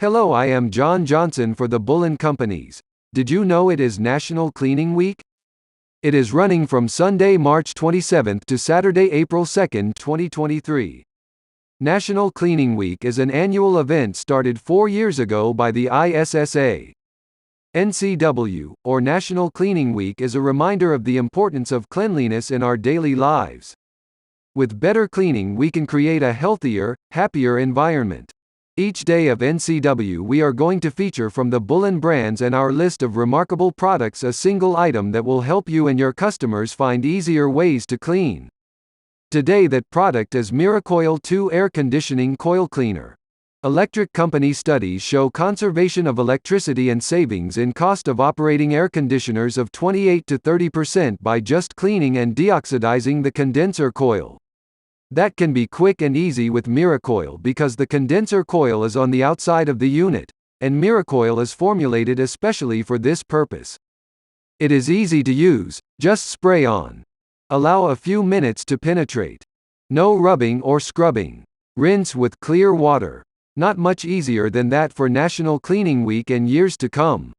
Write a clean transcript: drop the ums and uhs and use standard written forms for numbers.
Hello, I am John Johnson for the Bullen Companies. Did you know it is National Cleaning Week? It is running from Sunday, March 27th to Saturday, April 2nd, 2023. National Cleaning Week is an annual event started 4 years ago by the ISSA. NCW, or National Cleaning Week, is a reminder of the importance of cleanliness in our daily lives. With better cleaning, we can create a healthier, happier environment. Each day of NCW we are going to feature from the Bullen brands and our list of remarkable products a single item that will help you and your customers find easier ways to clean. Today that product is Miracoil 2 Air Conditioning Coil Cleaner. Electric company studies show conservation of electricity and savings in cost of operating air conditioners of 28 to 30% by just cleaning and deoxidizing the condenser coil. That can be quick and easy with Miracoil because the condenser coil is on the outside of the unit, and Miracoil is formulated especially for this purpose. It is easy to use, just spray on. Allow a few minutes to penetrate. No rubbing or scrubbing. Rinse with clear water. Not much easier than that for National Cleaning Week and years to come.